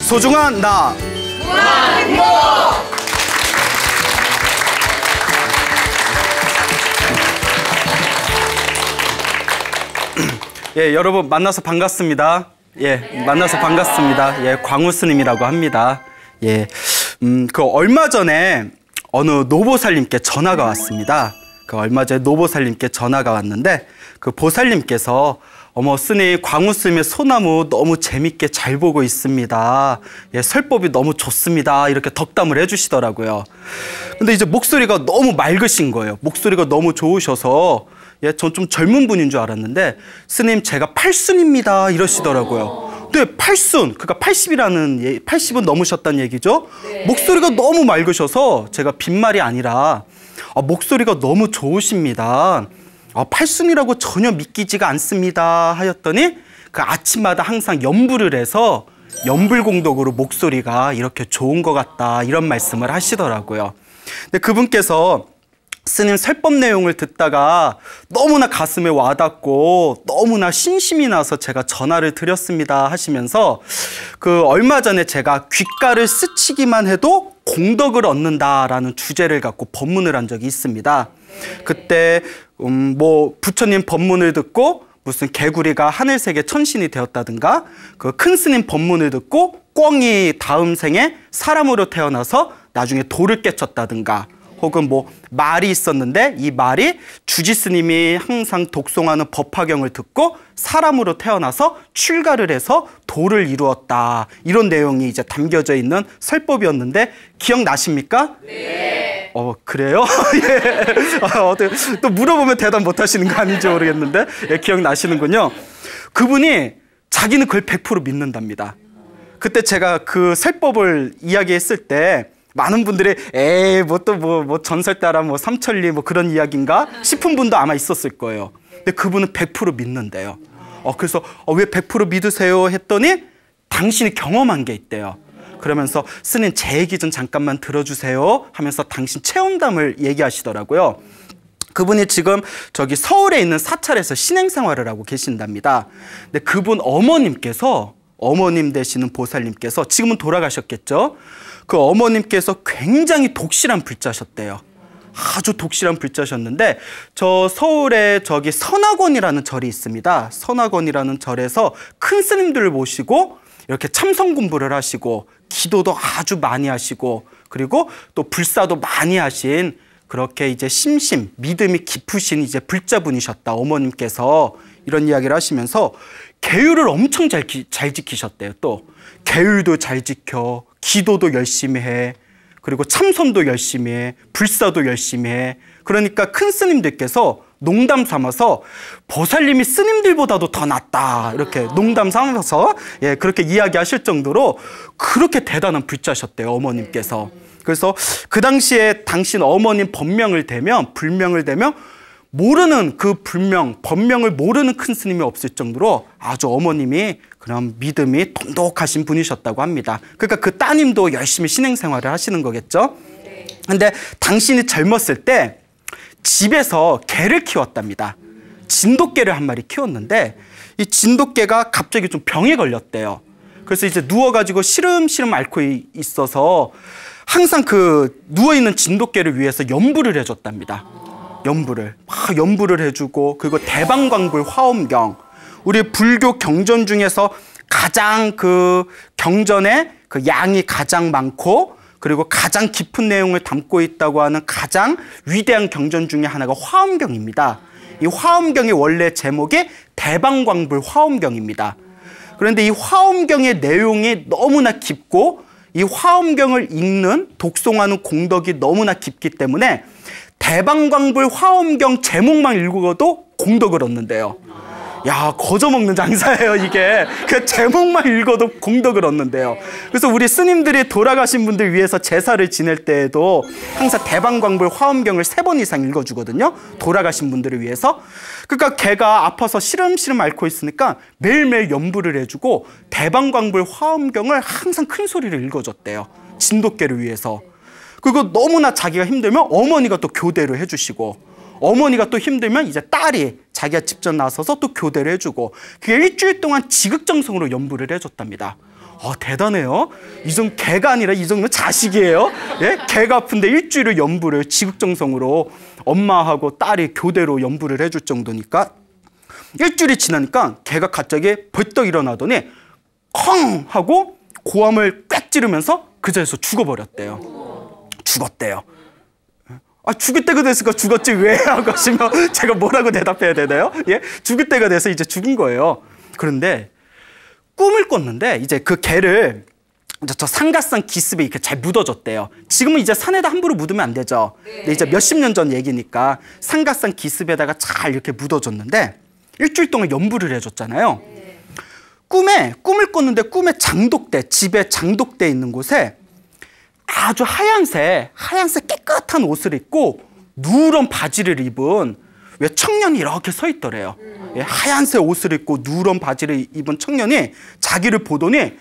소중한 나 무한행복. 예, 여러분 만나서 반갑습니다. 예, 만나서 반갑습니다. 예, 광우 스님이라고 합니다. 예, 얼마 전에 어느 노보살님께 전화가 왔습니다. 얼마 전에 노보살님께 전화가 왔는데 보살님께서 어머 스님, 광우 스님의 소나무 너무 재밌게 잘 보고 있습니다. 예, 설법이 너무 좋습니다. 이렇게 덕담을 해주시더라고요. 근데 이제 목소리가 너무 맑으신 거예요. 목소리가 너무 좋으셔서 예, 전 좀 젊은 분인 줄 알았는데 스님 제가 8순입니다 이러시더라고요. 네, 8순, 그러니까 80은 넘으셨다는 얘기죠. 네. 목소리가 너무 맑으셔서 제가 빈말이 아니라 목소리가 너무 좋으십니다. 8순이라고 전혀 믿기지가 않습니다 하였더니 아침마다 항상 염불을 해서 염불공덕으로 목소리가 이렇게 좋은 것 같다 이런 말씀을 하시더라고요. 근데 그분께서 스님 설법 내용을 듣다가 너무나 가슴에 와닿고 너무나 신심이 나서 제가 전화를 드렸습니다 하시면서 얼마 전에 제가 귓가를 스치기만 해도 공덕을 얻는다라는 주제를 갖고 법문을 한 적이 있습니다. 그때 부처님 법문을 듣고 무슨 개구리가 하늘색의 천신이 되었다든가 큰 스님 법문을 듣고 꿩이 다음 생에 사람으로 태어나서 나중에 돌을 깨쳤다든가 혹은 말이 있었는데 이 말이 주지 스님이 항상 독송하는 법화경을 듣고 사람으로 태어나서 출가를 해서 도를 이루었다. 이런 내용이 이제 담겨져 있는 설법이었는데 기억나십니까? 네. 그래요? 예. 또 물어보면 대답 못 하시는 거 아닌지 모르겠는데 예, 기억나시는군요. 그분이 자기는 그걸 100% 믿는답니다. 그때 제가 설법을 이야기했을 때 많은 분들이 에이 전설 따라 삼천리 그런 이야기인가 싶은 분도 아마 있었을 거예요. 근데 그분은 100% 믿는데요. 그래서 왜 100% 믿으세요 했더니 당신이 경험한 게 있대요. 그러면서 스님 제 얘기 좀 잠깐만 들어주세요 하면서 당신 체험담을 얘기하시더라고요. 그분이 지금 서울에 있는 사찰에서 신행 생활을 하고 계신답니다. 근데 그분 어머님 되시는 보살님께서 지금은 돌아가셨겠죠. 어머님께서 굉장히 독실한 불자셨대요. 아주 독실한 불자셨는데 서울에 선악원이라는 절이 있습니다. 선악원이라는 절에서 큰 스님들을 모시고 이렇게 참선 공부를 하시고 기도도 아주 많이 하시고 그리고 또 불사도 많이 하신 그렇게 이제 믿음이 깊으신 이제 불자분이셨다. 어머님께서 이런 이야기를 하시면서 계율을 엄청 잘 지키셨대요. 또 계율도 잘 지켜, 기도도 열심히 해, 그리고 참선도 열심히 해, 불사도 열심히 해. 그러니까 큰 스님들께서 농담 삼아서 보살님이 스님들보다도 더 낫다 이렇게 농담 삼아서 예, 그렇게 이야기하실 정도로 그렇게 대단한 불자셨대요. 어머님께서. 그래서 그 당시에 당신 어머님 법명을 대면 모르는 법명을 모르는 큰 스님이 없을 정도로 아주 어머님이 그런 믿음이 돈독하신 분이셨다고 합니다. 그러니까 그 따님도 열심히 신행생활을 하시는 거겠죠. 근데 당신이 젊었을 때 집에서 개를 키웠답니다. 진돗개를 한 마리 키웠는데 이 진돗개가 갑자기 좀 병에 걸렸대요. 그래서 이제 누워가지고 시름시름 앓고 있어서 항상 누워있는 진돗개를 위해서 염불을 해줬답니다. 염불을 해주고 그리고 대방광불 화엄경, 우리 불교 경전 중에서 가장 경전에 양이 가장 많고 그리고 가장 깊은 내용을 담고 있다고 하는 가장 위대한 경전 중에 하나가 화엄경입니다. 이 화엄경의 원래 제목이 대방광불 화엄경입니다. 그런데 이 화엄경의 내용이 너무나 깊고 이 화엄경을 읽는 독송하는 공덕이 너무나 깊기 때문에 대방광불 화엄경 제목만 읽어도 공덕을 얻는데요. 야, 거저먹는 장사예요 이게. 그 제목만 읽어도 공덕을 얻는데요. 그래서 우리 스님들이 돌아가신 분들 위해서 제사를 지낼 때에도 항상 대방광불 화엄경을 3번 이상 읽어주거든요. 돌아가신 분들을 위해서. 그러니까 걔가 아파서 시름시름 앓고 있으니까 매일매일 염불을 해주고 대방광불 화엄경을 항상 큰 소리를 읽어줬대요. 진돗개를 위해서. 그리고 너무나 자기가 힘들면 어머니가 또 교대를 해주시고, 어머니가 또 힘들면 이제 딸이 자기가 직접 나서서 또 교대를 해주고, 그게 일주일 동안 지극정성으로 염불을 해줬답니다. 대단해요. 이 정도 개가 아니라 이 정도면 자식이에요. 예? 개가 아픈데 일주일을 연부를 지극정성으로 엄마하고 딸이 교대로 연부를 해줄 정도니까 일주일이 지나니까 개가 갑자기 벌떡 일어나더니 컹 하고 고함을 꽥 지르면서 그 자리에서 죽어버렸대요. 죽었대요. 죽을 때가 됐으니까 죽었지 왜 하고 하시면 제가 뭐라고 대답해야 되나요? 예? 죽을 때가 돼서 이제 죽은 거예요. 그런데 꿈을 꿨는데 이제 그 개를 저 상가산 기습에 이렇게 잘 묻어줬대요. 지금은 이제 산에다 함부로 묻으면 안 되죠. 근데 이제 몇십 년 전 얘기니까 상가산 기습에다가 잘 이렇게 묻어줬는데 일주일 동안 연부를 해줬잖아요. 꿈을 꿨는데 꿈에 장독대, 집에 장독대 있는 곳에 아주 하얀색 깨끗한 옷을 입고 누런 바지를 입은 왜 청년이 이렇게 서 있더래요. 예, 하얀색 옷을 입고 누런 바지를 입은 청년이 자기를 보더니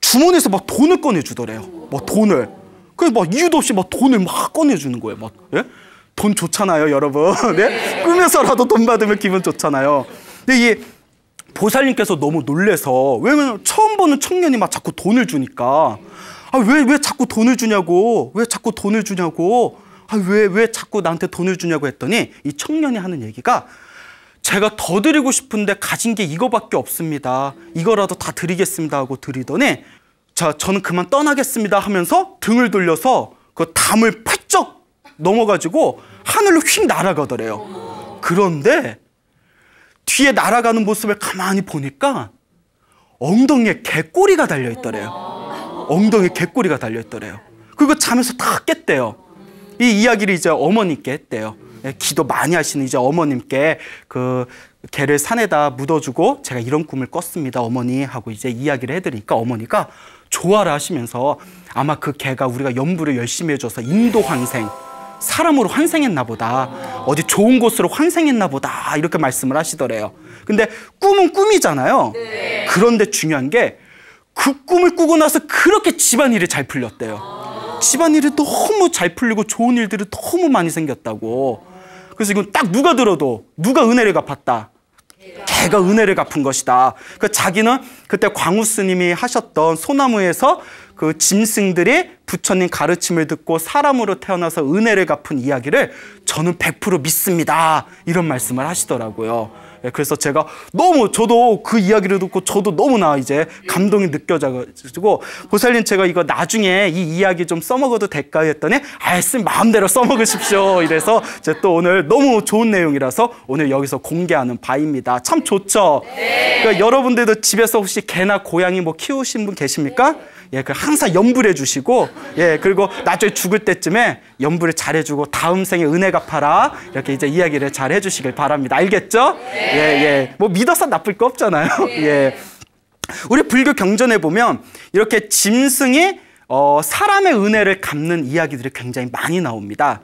주머니에서 막 돈을 꺼내주더래요. 막 돈을. 그래서 막 이유도 없이 막 돈을 막 꺼내주는 거예요. 막, 예? 돈 좋잖아요, 여러분. 네? 꿈에서라도 돈 받으면 기분 좋잖아요. 근데 이 보살님께서 너무 놀래서, 왜냐면 처음 보는 청년이 막 자꾸 돈을 주니까, 왜 자꾸 돈을 주냐고, 왜 자꾸 나한테 돈을 주냐고 했더니 이 청년이 하는 얘기가 제가 더 드리고 싶은데 가진 게 이거밖에 없습니다. 이거라도 다 드리겠습니다 하고 드리더니 저는 그만 떠나겠습니다 하면서 등을 돌려서 그 담을 펄쩍 넘어가지고 하늘로 휙 날아가더래요. 그런데 뒤에 날아가는 모습을 가만히 보니까 엉덩이에 개꼬리가 달려있더래요. 엉덩이에 개꼬리가 달려있더래요. 그리고 잠에서 다 깼대요. 이 이야기를 이제 어머님께 했대요. 기도 많이 하시는 이제 어머님께 그 개를 산에다 묻어주고 제가 이런 꿈을 꿨습니다 어머니 하고 이제 이야기를 해드리니까 어머니가 좋아라 하시면서 아마 그 개가 우리가 연부를 열심히 해줘서 인도 환생, 사람으로 환생했나 보다, 어디 좋은 곳으로 환생했나 보다 이렇게 말씀을 하시더래요. 근데 꿈은 꿈이잖아요. 그런데 중요한 게 그 꿈을 꾸고 나서 그렇게 집안일이 잘 풀렸대요. 집안일이 너무 잘 풀리고 좋은 일들이 너무 많이 생겼다고. 그래서 이건 딱 누가 들어도 누가 은혜를 갚았다? 개가 은혜를 갚은 것이다. 그 자기는 그때 광우 스님이 하셨던 소나무에서 그 짐승들이 부처님 가르침을 듣고 사람으로 태어나서 은혜를 갚은 이야기를 저는 100% 믿습니다. 이런 말씀을 하시더라고요. 그래서 제가 저도 그 이야기를 듣고 저도 너무나 이제 감동이 느껴져가지고 보살님 제가 이거 나중에 이 이야기 좀 써먹어도 될까요? 했더니 스님 마음대로 써먹으십시오. 이래서 제가 또 오늘 너무 좋은 내용이라서 오늘 여기서 공개하는 바입니다. 참 좋죠? 그러니까 여러분들도 집에서 혹시 개나 고양이 뭐 키우신 분 계십니까? 예, 항상 연불해 주시고, 예, 그리고 나중에 죽을 때쯤에 연불을 잘 해주고 다음 생에 은혜 갚아라 이렇게 이제 이야기를 잘 해주시길 바랍니다. 알겠죠? 예, 예. 뭐 믿어서 나쁠 거 없잖아요. 예. 우리 불교 경전에 보면 이렇게 짐승이 사람의 은혜를 갚는 이야기들이 굉장히 많이 나옵니다.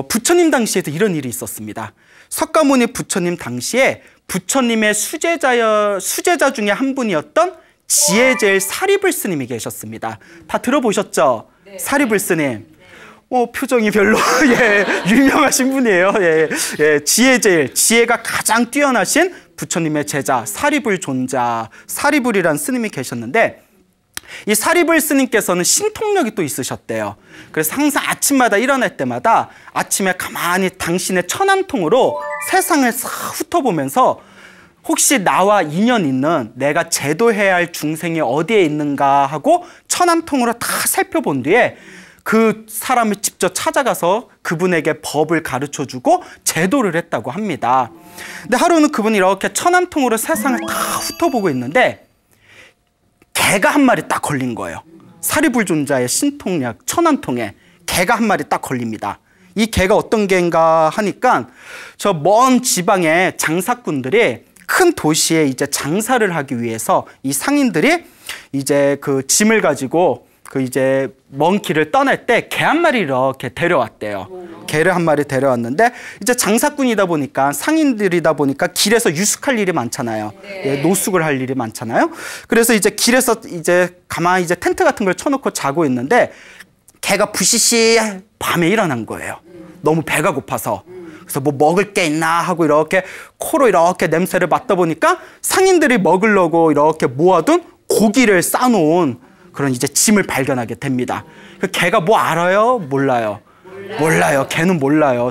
부처님 당시에도 이런 일이 있었습니다. 석가모니 부처님 당시에 부처님의 수제자 중에 한 분이었던 지혜제일 사리불 스님이 계셨습니다. 다 들어보셨죠? 네. 사리불 스님. 표정이 별로 예, 유명하신 분이에요. 예, 예, 지혜가 가장 뛰어나신 부처님의 제자 사리불 존자 사리불이라는 스님이 계셨는데 이 사리불 스님께서는 신통력이 또 있으셨대요. 그래서 항상 아침마다 일어날 때마다 아침에 가만히 당신의 천안통으로 세상을 싹 훑어보면서 혹시 나와 인연 있는 내가 제도해야 할 중생이 어디에 있는가 하고 천안통으로 다 살펴본 뒤에 그 사람을 직접 찾아가서 그분에게 법을 가르쳐주고 제도를 했다고 합니다. 근데 하루는 그분이 이렇게 천안통으로 세상을 다 훑어보고 있는데 개가 한 마리 딱 걸린 거예요. 사리불존자의 신통력 천안통에 개가 한 마리 딱 걸립니다. 이 개가 어떤 개인가 하니까 저 먼 지방의 장사꾼들이 큰 도시에 이제 장사를 하기 위해서 이 상인들이 이제 그 짐을 가지고 그 이제 먼 길을 떠날 때 개 한 마리 이렇게 데려왔대요. 개를 한 마리 데려왔는데 이제 장사꾼이다 보니까 상인들이다 보니까 길에서 유숙할 일이 많잖아요. 예, 노숙을 할 일이 많잖아요. 그래서 이제 길에서 이제 가만히 이제 텐트 같은 걸 쳐놓고 자고 있는데 개가 부시시 밤에 일어난 거예요. 너무 배가 고파서. 그래서 뭐 먹을 게 있나 하고 이렇게 코로 이렇게 냄새를 맡다 보니까 상인들이 먹으려고 이렇게 모아둔 고기를 싸놓은 그런 이제 짐을 발견하게 됩니다. 그 개가 뭐 알아요? 몰라요. 몰라요. 개는 몰라요.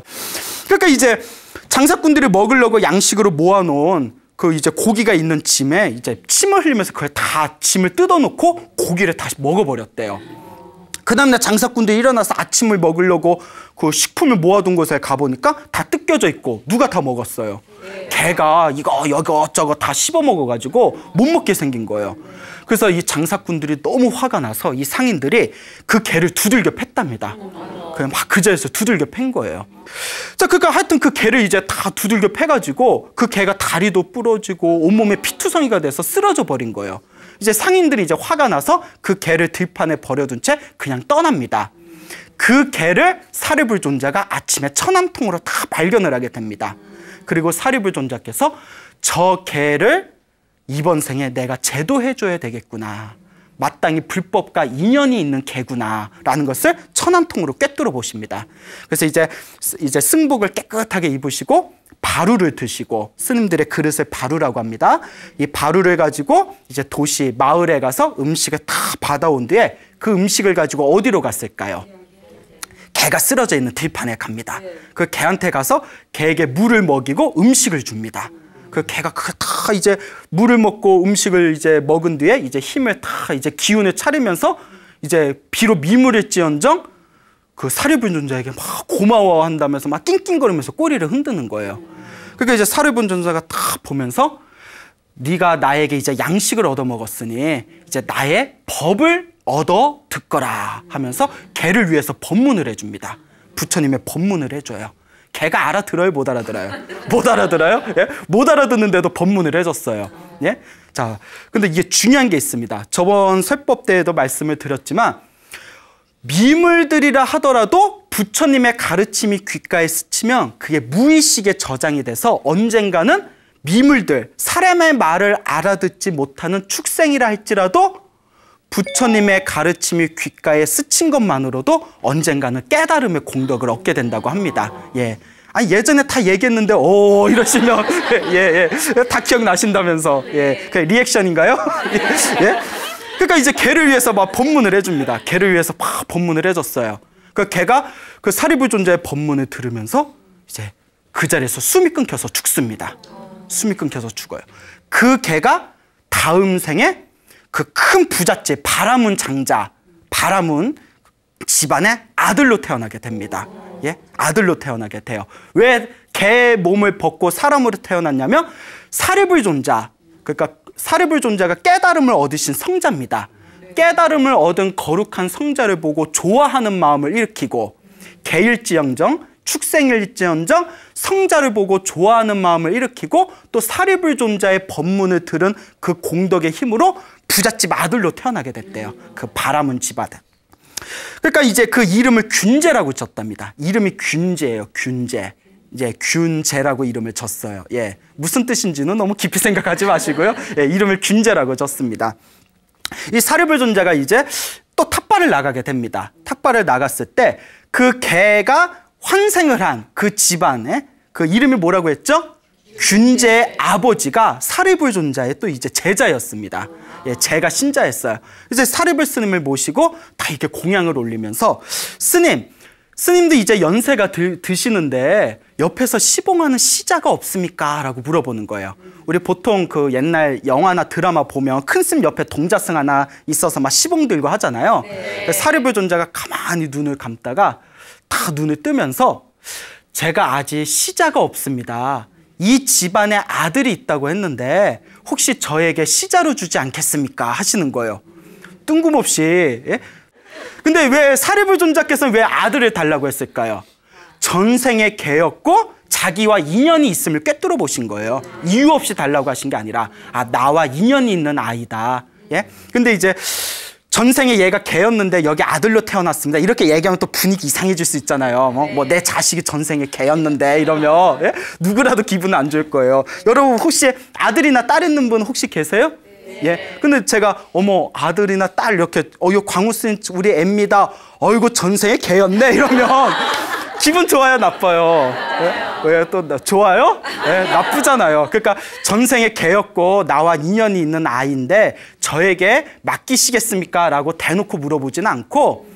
그러니까 이제 장사꾼들이 먹으려고 양식으로 모아놓은 그 이제 고기가 있는 짐에 이제 침을 흘리면서 그걸 다 짐을 뜯어놓고 고기를 다시 먹어버렸대요. 그 다음날 장사꾼들이 일어나서 아침을 먹으려고 그 식품을 모아둔 곳에 가보니까 다 뜯겨져 있고 누가 다 먹었어요. 개가 이거 이것저것 다 씹어 먹어가지고 못 먹게 생긴 거예요. 그래서 이 장사꾼들이 너무 화가 나서 이 상인들이 그 개를 두들겨 팼답니다. 그냥 막 그 자리에서 두들겨 팬 거예요. 자, 그러니까 하여튼 그 개를 이제 다 두들겨 패가지고 그 개가 다리도 부러지고 온몸에 피투성이가 돼서 쓰러져 버린 거예요. 이제 상인들이 이제 화가 나서 그 개를 들판에 버려둔 채 그냥 떠납니다. 그 개를 사리불존자가 아침에 천 한 통으로 다 발견을 하게 됩니다. 그리고 사리불존자께서 저 개를 이번 생에 내가 제도해줘야 되겠구나. 마땅히 불법과 인연이 있는 개구나 라는 것을 천 한 통으로 꿰뚫어 보십니다. 그래서 이제 승복을 깨끗하게 입으시고 바루를 드시고, 스님들의 그릇을 바루라고 합니다. 이 바루를 가지고 이제 도시 마을에 가서 음식을 다 받아온 뒤에 그 음식을 가지고 어디로 갔을까요? 개가 쓰러져 있는 들판에 갑니다. 그 개한테 가서 개에게 물을 먹이고 음식을 줍니다. 그 개가 다 이제 물을 먹고 음식을 이제 먹은 뒤에 이제 힘을 다 이제 기운을 차리면서 이제 비록 미물일지언정 그 사리불존자에게 막 고마워한다면서 막 낑낑거리면서 꼬리를 흔드는 거예요. 그러니까 이제 사리불존자가 딱 보면서 네가 나에게 이제 양식을 얻어 먹었으니 이제 나의 법을 얻어 듣거라 하면서 개를 위해서 법문을 해줍니다. 부처님의 법문을 해줘요. 개가 알아들어요? 못 알아들어요? 못 알아들어요? 예? 못 알아듣는데도 법문을 해줬어요. 예? 자, 근데 이게 중요한 게 있습니다. 저번 설법 때에도 말씀을 드렸지만 미물들이라 하더라도 부처님의 가르침이 귓가에 스치면 그게 무의식에 저장이 돼서 언젠가는 미물들, 사람의 말을 알아듣지 못하는 축생이라 할지라도 부처님의 가르침이 귓가에 스친 것만으로도 언젠가는 깨달음의 공덕을 얻게 된다고 합니다. 예. 아니, 예전에 다 얘기했는데, 오, 이러시면, 예. 다 기억나신다면서. 예. 그 리액션인가요? 예. 그러니까 이제 개를 위해서 막 법문을 해줍니다. 개를 위해서 막 법문을 해줬어요. 그 개가 그 사리불존자의 법문을 들으면서 이제 그 자리에서 숨이 끊겨서 죽습니다. 숨이 끊겨서 죽어요. 그 개가 다음 생에 그 큰 부잣집 바라문 장자, 바라문 집안의 아들로 태어나게 됩니다. 예? 아들로 태어나게 돼요. 왜 개 몸을 벗고 사람으로 태어났냐면 사리불존자, 그러니까 사리불존자가 깨달음을 얻으신 성자입니다. 깨달음을 얻은 거룩한 성자를 보고 좋아하는 마음을 일으키고, 개일지언정 축생일지언정 성자를 보고 좋아하는 마음을 일으키고, 또 사리불존자의 법문을 들은 그 공덕의 힘으로 부잣집 아들로 태어나게 됐대요. 그 바라문 집안에. 그러니까 이제 그 이름을 균제라고 졌답니다. 이름이 균제예요. 균제. 이제 균제라고 이름을 졌어요. 예. 무슨 뜻인지는 너무 깊이 생각하지 마시고요. 예, 이름을 균제라고 졌습니다. 이 사리불존자가 이제 또 탁발을 나가게 됩니다. 탁발을 나갔을 때 그 개가 환생을 한 그 집안에 그 이름이 뭐라고 했죠? 균제의 아버지가 사리불존자의 또 이제 제자였습니다. 예, 제가 신자였어요. 이제 사리불 스님을 모시고 다 이렇게 공양을 올리면서 스님도 이제 연세가 드시는데 옆에서 시봉하는 시자가 없습니까? 라고 물어보는 거예요. 우리 보통 그 옛날 영화나 드라마 보면 큰 스님 옆에 동자승 하나 있어서 막 시봉 들고 하잖아요. 네. 사리불존자가 가만히 눈을 감다가 다 눈을 뜨면서 제가 아직 시자가 없습니다. 이 집안에 아들이 있다고 했는데 혹시 저에게 시자로 주지 않겠습니까? 하시는 거예요. 뜬금없이. 예? 근데 왜 사리불존자께서는 왜 아들을 달라고 했을까요? 전생에 개였고 자기와 인연이 있음을 꿰뚫어 보신 거예요. 이유 없이 달라고 하신 게 아니라 나와 인연이 있는 아이다. 예? 근데 이제 전생에 얘가 개였는데 여기 아들로 태어났습니다. 이렇게 얘기하면 또 분위기 이상해질 수 있잖아요. 뭐 내 자식이 전생에 개였는데 이러면 예? 누구라도 기분 안 좋을 거예요. 여러분 혹시 아들이나 딸 있는 분 혹시 계세요? 예. 근데 제가 어머 아들이나 딸 이렇게 이거 광우스님 우리 애입니다. 어이구 전생에 개였네 이러면 기분 좋아요 나빠요? 예? 왜 또 좋아요? 네, 나쁘잖아요. 그러니까 전생에 개였고 나와 인연이 있는 아이인데 저에게 맡기시겠습니까? 라고 대놓고 물어보지는 않고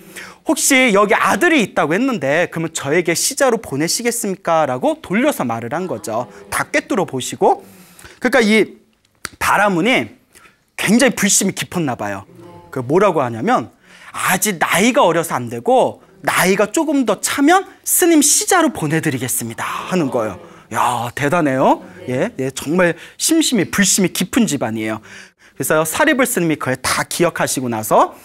혹시 여기 아들이 있다고 했는데 그러면 저에게 시자로 보내시겠습니까? 라고 돌려서 말을 한 거죠. 다 꿰뚫어 보시고. 그러니까 이 바라문이 굉장히 불심이 깊었나 봐요. 그 뭐라고 하냐면 아직 나이가 어려서 안 되고 나이가 조금 더 차면 스님 시자로 보내드리겠습니다 하는 거예요. 야, 대단해요. 예, 네, 정말 심심히 불심이 깊은 집안이에요. 그래서 사리불 스님이 그걸 다 기억하시고 나서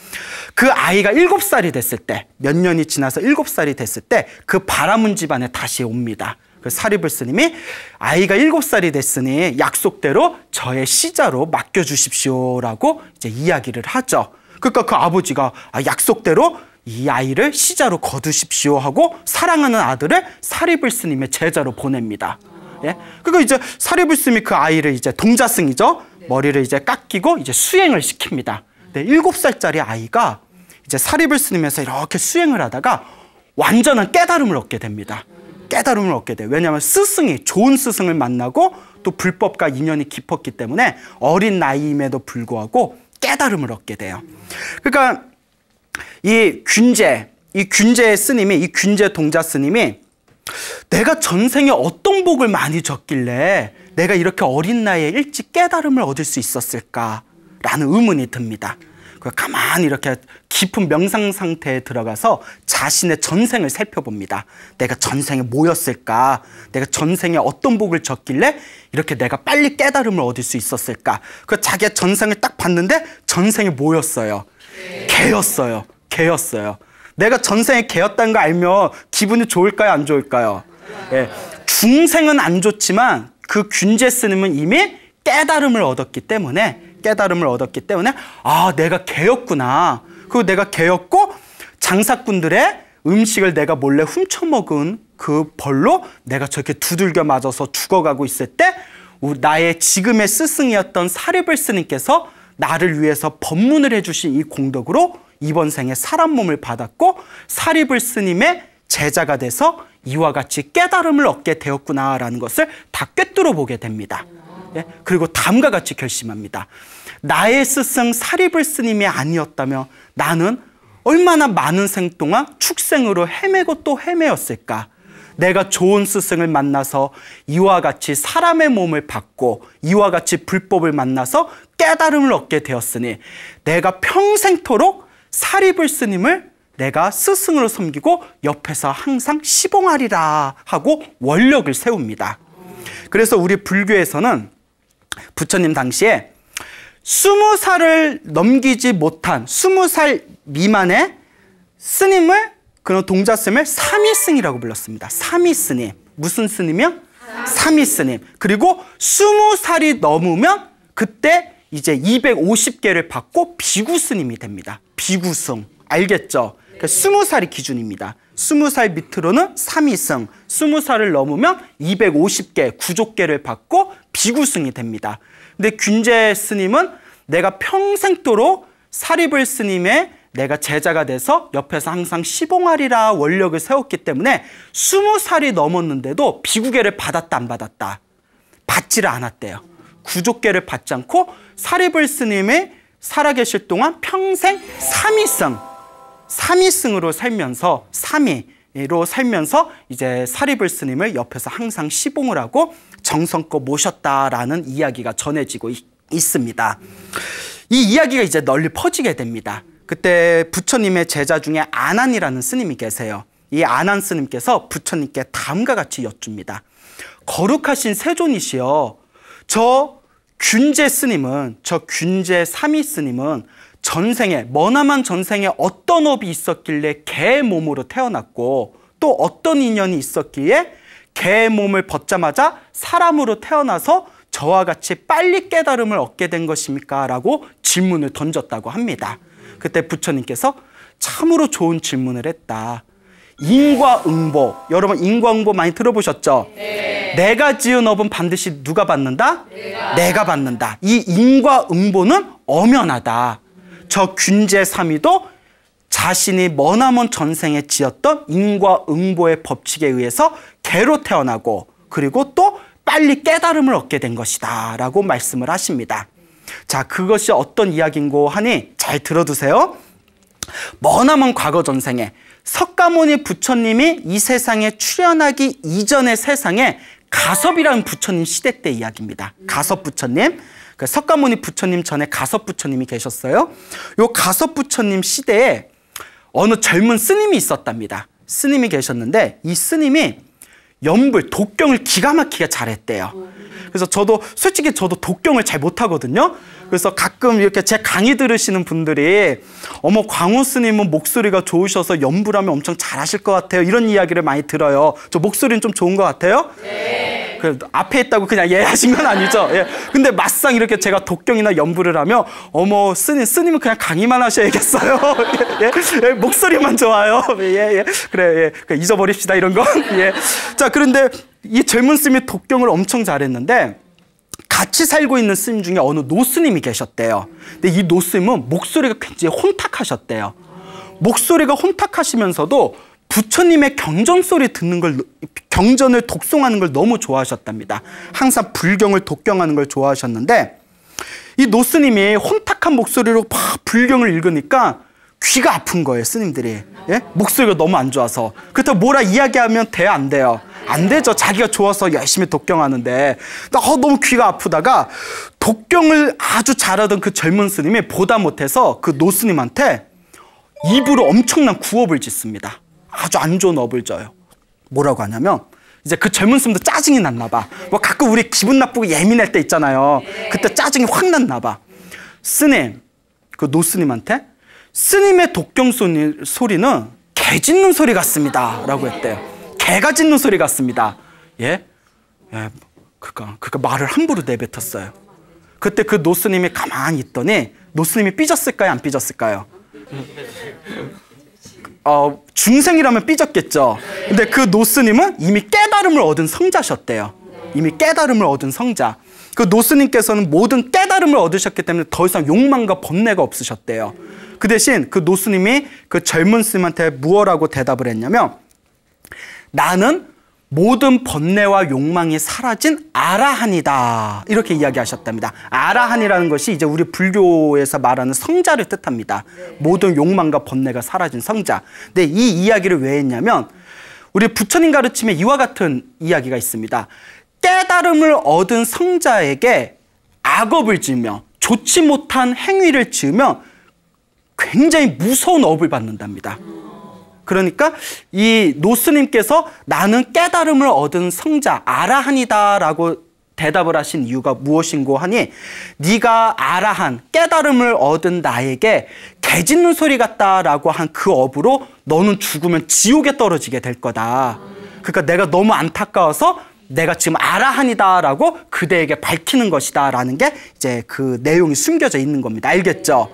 그 아이가 7살이 됐을 때, 몇 년이 지나서 7살이 됐을 때 그 바라문 집안에 다시 옵니다. 그 사리불 스님이 아이가 7살이 됐으니 약속대로 저의 시자로 맡겨주십시오라고 이제 이야기를 하죠. 그러니까 그 아버지가 약속대로 이 아이를 시자로 거두십시오 하고 사랑하는 아들을 사리불 스님의 제자로 보냅니다. 예? 그리고 이제 사리불 스님이 그 아이를 이제 동자승이죠. 머리를 이제 깎이고 이제 수행을 시킵니다. 네, 7살짜리 아이가 이제 사리불 스님에서 이렇게 수행을 하다가 완전한 깨달음을 얻게 됩니다. 깨달음을 얻게 돼요. 왜냐하면 스승이 좋은 스승을 만나고 또 불법과 인연이 깊었기 때문에 어린 나이임에도 불구하고 깨달음을 얻게 돼요. 그러니까 이 균제 스님이, 이 균제 동자 스님이 내가 전생에 어떤 복을 많이 졌길래 내가 이렇게 어린 나이에 일찍 깨달음을 얻을 수 있었을까라는 의문이 듭니다. 가만히 이렇게 깊은 명상 상태에 들어가서 자신의 전생을 살펴봅니다. 내가 전생에 뭐였을까? 내가 전생에 어떤 복을 졌길래 이렇게 내가 빨리 깨달음을 얻을 수 있었을까? 그 자기의 전생을 딱 봤는데 전생에 뭐였어요? 개였어요. 개였어요. 내가 전생에 개였다는 거 알면 기분이 좋을까요? 안 좋을까요? 예. 중생은 안 좋지만 그 균제 스님은 이미 깨달음을 얻었기 때문에 아, 내가 개였구나. 그리고 내가 개였고 장사꾼들의 음식을 내가 몰래 훔쳐먹은 그 벌로 내가 저렇게 두들겨 맞아서 죽어가고 있을 때 나의 지금의 스승이었던 사리불 스님께서 나를 위해서 법문을 해주신 이 공덕으로 이번 생에 사람 몸을 받았고 사리불 스님의 제자가 돼서 이와 같이 깨달음을 얻게 되었구나라는 것을 다 꿰뚫어 보게 됩니다. 예? 그리고 다음과 같이 결심합니다. 나의 스승 사리불 스님이 아니었다면 나는 얼마나 많은 생 동안 축생으로 헤매고 또 헤매었을까. 내가 좋은 스승을 만나서 이와 같이 사람의 몸을 받고 이와 같이 불법을 만나서 깨달음을 얻게 되었으니 내가 평생토록 사리불 스님을 내가 스승으로 섬기고 옆에서 항상 시봉하리라 하고 원력을 세웁니다. 그래서 우리 불교에서는 부처님 당시에 20살을 넘기지 못한 20살 미만의 스님을, 그런 동자 스님을 삼위스님이라고 불렀습니다. 삼위스님. 무슨 스님이요? 삼위스님. 그리고 20살이 넘으면 그때 이제 250개를 받고 비구스님이 됩니다. 비구승. 알겠죠? 그러니까 20살이 기준입니다. 20살 밑으로는 삼위승, 20살을 넘으면 250개, 구족계를 받고 비구승이 됩니다. 근데 균제 스님은 내가 평생토록 사리불 스님의 내가 제자가 돼서 옆에서 항상 시봉하리라 원력을 세웠기 때문에 20살이 넘었는데도 비구계를 받았다 안 받았다? 받지를 않았대요. 구족계를 받지 않고 사리불 스님이 살아계실 동안 평생 삼위승으로 살면서 이제 사리불 스님을 옆에서 항상 시봉을 하고 정성껏 모셨다라는 이야기가 전해지고 있습니다. 이 이야기가 이제 널리 퍼지게 됩니다. 그때 부처님의 제자 중에 아난이라는 스님이 계세요. 이 아난 스님께서 부처님께 다음과 같이 여쭙니다. 거룩하신 세존이시여, 저 균제 삼위 스님은 전생에, 머나먼 전생에 어떤 업이 있었길래 개의 몸으로 태어났고 또 어떤 인연이 있었기에 개의 몸을 벗자마자 사람으로 태어나서 저와 같이 빨리 깨달음을 얻게 된 것입니까? 라고 질문을 던졌다고 합니다. 그때 부처님께서 참으로 좋은 질문을 했다. 인과응보. 여러분 인과응보 많이 들어보셨죠? 네. 내가 지은 업은 반드시 누가 받는다? 내가 받는다. 이 인과응보는 엄연하다. 저 균제 삼위도 자신이 머나먼 전생에 지었던 인과응보의 법칙에 의해서 개로 태어나고 그리고 또 빨리 깨달음을 얻게 된 것이다 라고 말씀을 하십니다. 자, 그것이 어떤 이야기인고 하니 잘 들어두세요. 머나먼 과거 전생에 석가모니 부처님이 이 세상에 출현하기 이전의 세상에 가섭이라는 부처님 시대 때 이야기입니다. 가섭 부처님. 석가모니 부처님 전에 가섭 부처님이 계셨어요. 요 가섭 부처님 시대에 어느 젊은 스님이 있었답니다. 스님이 계셨는데 이 스님이 연불, 독경을 기가 막히게 잘했대요. 그래서 솔직히 저도 독경을 잘 못하거든요. 그래서 가끔 이렇게 제 강의 들으시는 분들이 어머, 광우 스님은 목소리가 좋으셔서 연불하면 엄청 잘하실 것 같아요. 이런 이야기를 많이 들어요. 저 목소리는 좀 좋은 것 같아요? 네. 앞에 있다고 그냥 예 하신 건 아니죠. 예. 근데 막상 이렇게 제가 독경이나 연불을 하면 어머, 스님은 그냥 강의만 하셔야겠어요. 예, 예, 목소리만 좋아요. 예, 예. 그래, 예. 잊어버립시다, 이런 거. 예. 자, 그런데 이 젊은 스님이 독경을 엄청 잘했는데 같이 살고 있는 스님 중에 어느 노스님이 계셨대요. 근데 이 노스님은 목소리가 굉장히 혼탁하셨대요. 목소리가 혼탁하시면서도 부처님의 경전 소리 듣는 걸, 경전을 독송하는 걸 너무 좋아하셨답니다. 항상 불경을 독경하는 걸 좋아하셨는데 이 노스님이 혼탁한 목소리로 막 불경을 읽으니까 귀가 아픈 거예요, 스님들이. 예? 목소리가 너무 안 좋아서. 그렇다고 뭐라 이야기하면 돼요, 안 돼요? 안 되죠. 자기가 좋아서 열심히 독경하는데. 너무 귀가 아프다가 독경을 아주 잘하던 그 젊은 스님이 보다 못해서 그 노스님한테 입으로 엄청난 구업을 짓습니다. 아주 안 좋은 업을 져요. 뭐라고 하냐면 이제 그 젊은 스님도 짜증이 났나 봐. 뭐 가끔 우리 기분 나쁘고 예민할 때 있잖아요. 그때 짜증이 확 났나 봐. 스님, 그 노스님한테 스님의 독경 소리는 개 짖는 소리 같습니다 라고 했대요. 개가 짖는 소리 같습니다. 예? 예, 그러니까 말을 함부로 내뱉었어요. 그때 그 노스님이 가만히 있더니 노스님이 삐졌을까요, 안 삐졌을까요? 중생이라면 삐졌겠죠. 근데 그 노스님은 이미 깨달음을 얻은 성자셨대요. 이미 깨달음을 얻은 성자. 그 노스님께서는 모든 깨달음을 얻으셨기 때문에 더 이상 욕망과 번뇌가 없으셨대요. 그 대신 그 노스님이 그 젊은 스님한테 무엇라고 대답을 했냐면 나는 모든 번뇌와 욕망이 사라진 아라한이다. 이렇게 이야기하셨답니다. 아라한이라는 것이 이제 우리 불교에서 말하는 성자를 뜻합니다. 모든 욕망과 번뇌가 사라진 성자. 근데 이 이야기를 왜 했냐면 우리 부처님 가르침에 이와 같은 이야기가 있습니다. 깨달음을 얻은 성자에게 악업을 지으며 좋지 못한 행위를 지으며 굉장히 무서운 업을 받는답니다. 그러니까 이 노스님께서 나는 깨달음을 얻은 성자 아라한이다 라고 대답을 하신 이유가 무엇인고 하니 네가 아라한 깨달음을 얻은 나에게 개 짖는 소리 같다라고 한 그 업으로 너는 죽으면 지옥에 떨어지게 될 거다. 그러니까 내가 너무 안타까워서 내가 지금 아라한이다라고 그대에게 밝히는 것이다라는 게 이제 그 내용이 숨겨져 있는 겁니다. 알겠죠?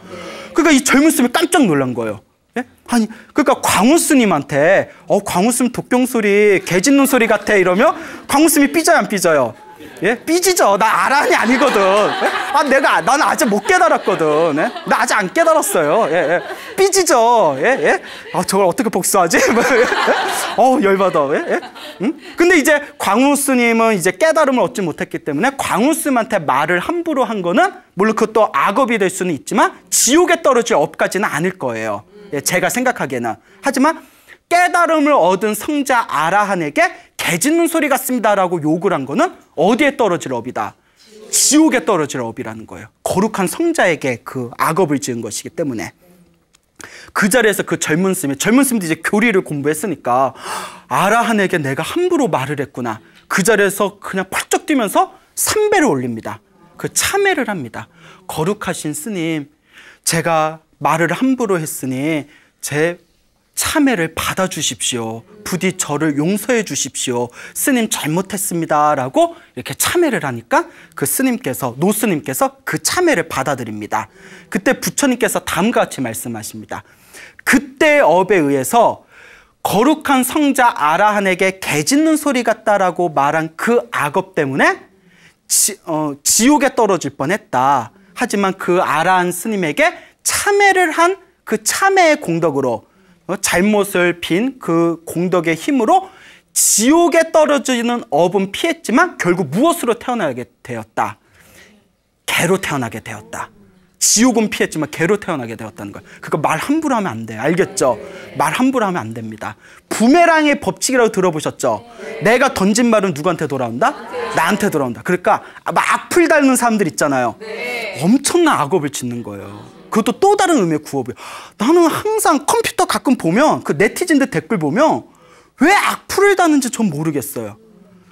그러니까 이 젊은 스님이 깜짝 놀란 거예요. 예? 아니, 그러니까 광우 스님한테 광우 스님 독경 소리, 개 짖는 소리 같아 이러면 광우 스님이 삐져요, 안 삐져요? 예? 삐지죠. 나 아라한이 아니거든. 예? 나는 아직 못 깨달았거든. 예? 나 아직 안 깨달았어요. 예, 예. 삐지죠. 예, 예. 저걸 어떻게 복수하지? 열받아. 예, 예? 응? 근데 이제 광우 스님은 이제 깨달음을 얻지 못했기 때문에 광우 스님한테 말을 함부로 한 거는 물론 그것도 악업이 될 수는 있지만 지옥에 떨어질 업까지는 아닐 거예요. 예, 제가 생각하기에는. 하지만 깨달음을 얻은 성자 아라한에게 개 짖는 소리 같습니다라고 욕을 한 거는 어디에 떨어질 업이다? 지옥에 떨어질 업이라는 거예요. 거룩한 성자에게 그 악업을 지은 것이기 때문에. 그 자리에서 그 젊은 스님도 이제 교리를 공부했으니까 아라한에게 내가 함부로 말을 했구나. 그 자리에서 그냥 펄쩍 뛰면서 삼배를 올립니다. 그 참회를 합니다. 거룩하신 스님, 제가 말을 함부로 했으니 제 참회를 받아주십시오. 부디 저를 용서해 주십시오. 스님 잘못했습니다. 라고 이렇게 참회를 하니까 그 노스님께서 그 참회를 받아들입니다. 그때 부처님께서 다음과 같이 말씀하십니다. 그때의 업에 의해서 거룩한 성자 아라한에게 개 짖는 소리 같다라고 말한 그 악업 때문에 지옥에 떨어질 뻔했다. 하지만 그 아라한 스님에게 참회를 한 그 참회의 공덕으로 잘못을 빈 그 공덕의 힘으로 지옥에 떨어지는 업은 피했지만 결국 무엇으로 태어나게 되었다? 개로 태어나게 되었다. 지옥은 피했지만 개로 태어나게 되었다는 거예요. 그거 말 함부로 하면 안 돼요. 알겠죠? 말 함부로 하면 안 됩니다. 부메랑의 법칙이라고 들어보셨죠? 내가 던진 말은 누구한테 돌아온다? 나한테 돌아온다. 그러니까 막 악플 달는 사람들 있잖아요. 엄청난 악업을 짓는 거예요. 그것도 또 다른 의미의 구업이에요. 나는 항상 컴퓨터 가끔 보면 그 네티즌들 댓글 보면 왜 악플을 다는지 전 모르겠어요.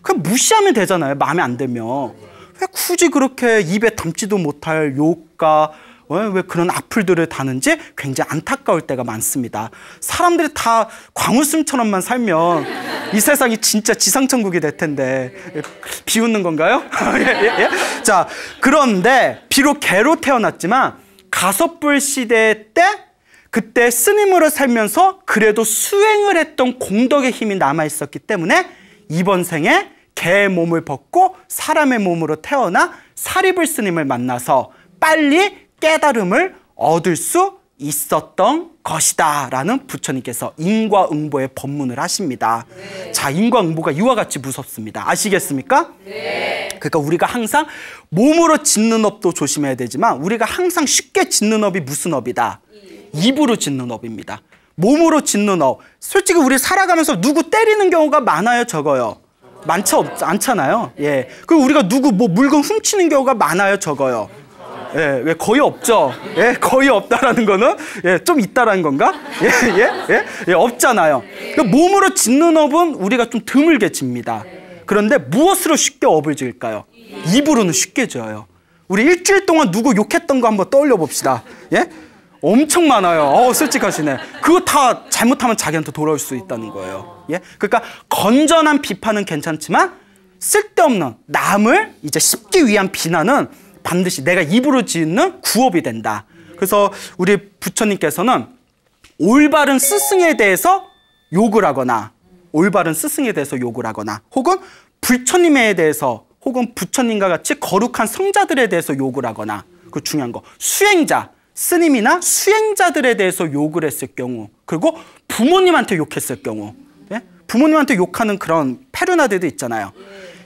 그냥 무시하면 되잖아요. 마음에 안 들면. 왜 굳이 그렇게 입에 담지도 못할 욕과 왜 그런 악플들을 다는지 굉장히 안타까울 때가 많습니다. 사람들이 다 광우승처럼만 살면 이 세상이 진짜 지상천국이 될 텐데. 비웃는 건가요? 예? 자, 그런데 비록 개로 태어났지만 가섭불 시대 때 그때 스님으로 살면서 그래도 수행을 했던 공덕의 힘이 남아있었기 때문에 이번 생에 개의 몸을 벗고 사람의 몸으로 태어나 사리불 스님을 만나서 빨리 깨달음을 얻을 수 있었던 것이다 라는 부처님께서 인과응보의 법문을 하십니다. 자, 인과응보가 이와 같이 무섭습니다. 아시겠습니까? 그러니까 우리가 항상 몸으로 짓는 업도 조심해야 되지만 우리가 항상 쉽게 짓는 업이 무슨 업이다? 입으로 짓는 업입니다. 몸으로 짓는 업. 솔직히 우리 살아가면서 누구 때리는 경우가 많아요, 적어요? 많지 않잖아요. 예. 그리고 우리가 누구 뭐 물건 훔치는 경우가 많아요, 적어요? 예, 왜 거의 없죠? 예, 거의 없다라는 거는 예, 좀 있다라는 건가? 예, 없잖아요. 그러니까 몸으로 짓는 업은 우리가 좀 드물게 집니다. 그런데 무엇으로 쉽게 업을 지을까요? 입으로는 쉽게 지어요. 우리 일주일 동안 누구 욕했던 거 한번 떠올려 봅시다. 예? 엄청 많아요. 솔직하시네. 그거 다 잘못하면 자기한테 돌아올 수 있다는 거예요. 예? 그러니까 건전한 비판은 괜찮지만 쓸데없는 남을 이제 씹기 위한 비난은 반드시 내가 입으로 짓는 구업이 된다. 그래서 우리 부처님께서는 올바른 스승에 대해서 욕을 하거나 올바른 스승에 대해서 욕을 하거나 혹은 불처님에 대해서 혹은 부처님과 같이 거룩한 성자들에 대해서 욕을 하거나 그 중요한 거 수행자 스님이나 수행자들에 대해서 욕을 했을 경우 그리고 부모님한테 욕했을 경우 예? 부모님한테 욕하는 그런 페르나들도 있잖아요.